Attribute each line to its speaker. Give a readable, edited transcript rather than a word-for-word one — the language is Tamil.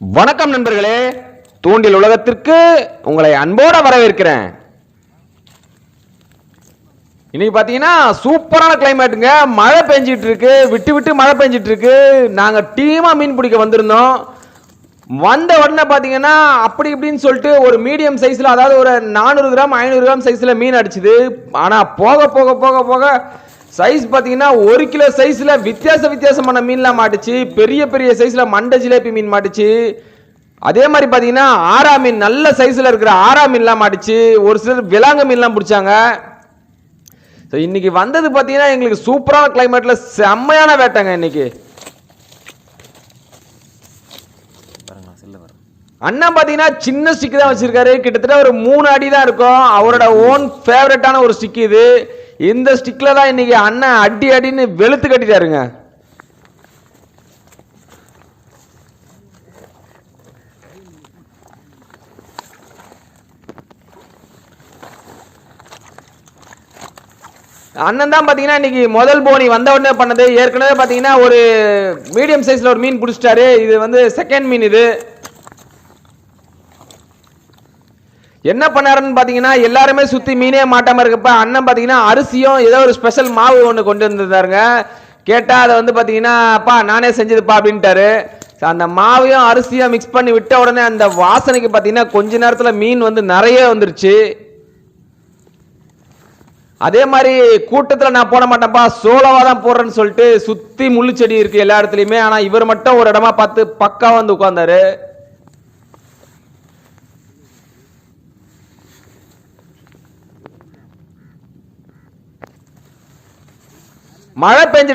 Speaker 1: வணக்கம் நண்பர்களே, தூண்டில் உலகத்திற்கு உங்களை அன்போட வரவேற்கிறேன். இன்னைக்கு பாத்தீங்கன்னா சூப்பரான கிளைமேட்டுங்க. மழை பெஞ்சிட்டு இருக்கு, விட்டு விட்டு மழை பெஞ்சிட்டு இருக்கு. நாங்க டீமா மீன் பிடிக்க வந்திருந்தோம். வந்த உடனே பாத்தீங்கன்னா அப்படி இப்படின்னு சொல்லிட்டு ஒரு மீடியம் சைஸ்ல, அதாவது ஒரு 400 கிராம் 500 கிராம் சைஸ்ல மீன் அடிச்சுது. ஆனா போக போக போக போக சைஸ் பாத்தீங்கன்னா 1 கிலோ சைஸ்ல வித்தியாசமான மீன்லாம் மாட்டுச்சு. பெரிய பெரிய சைஸ்ல மண்டை ஜிலேபி மீன் மாட்டுச்சு. அதே மாதிரி பாத்தீங்கன்னா ஆரா மீன், நல்ல சைஸ்ல இருக்கிற ஆரா மீன்லாம் மாட்டுச்சு. ஒரு சிலர் விலாங்க மீன்லாம் பிடிச்சாங்க. இன்னைக்கு வந்தது பாத்தீங்கன்னா எங்களுக்கு சூப்பரான கிளைமேட்ல செம்மையான வேட்டைங்க. இன்னைக்கு அண்ணன் பாத்தீங்கன்னா சின்ன ஸ்டிக் தான் வச்சிருக்காரு. கிட்டத்தட்ட ஒரு 3 அடி தான் இருக்கும். அவரோட ஓன் ஃபேவரட்டான ஒரு ஸ்டிக் இது. இந்த ஸ்டிக்ல தான் இன்னைக்கு அண்ணன் அடி அடின்னு வெளுத்து கட்டிட்டாருங்க. அண்ணன் தான் பாத்தீங்கன்னா இன்னைக்கு முதல் போனி வந்த உடனே பண்ணது. ஏற்கனவே பாத்தீங்கன்னா ஒரு மீடியம் சைஸ்ல ஒரு மீன் பிடிச்சிட்டாரு. இது வந்து செகண்ட் மீன். இது என்ன பண்ணாருன்னு பாத்தீங்கன்னா, எல்லாருமே சுத்தி மீனே மாட்டாம இருக்கப்ப அண்ணன் பாத்தீங்கன்னா அரிசியும் ஏதோ ஒரு ஸ்பெஷல் மாவு ஒன்று கொண்டு வந்திருந்தாருங்க. கேட்டா அதை வந்து பாத்தீங்கன்னா, அப்பா நானே செஞ்சதுப்பா அப்படின்ட்டாரு. அந்த மாவையும் அரிசியும் மிக்ஸ் பண்ணி விட்ட உடனே அந்த வாசனைக்கு பாத்தீங்கன்னா கொஞ்ச நேரத்துல மீன் வந்து நிறைய வந்துருச்சு. அதே மாதிரி கூட்டத்துல நான் போட மாட்டேன்ப்பா, சோலவா தான் போடுறேன்னு சொல்லிட்டு சுத்தி முள்ளு செடி இருக்கு எல்லா இடத்துலயுமே. ஆனா இவர் மட்டும் ஒரு இடமா பார்த்து பக்கா வந்து உட்கார்ந்தாரு. மழை பெஞ்சிட்டு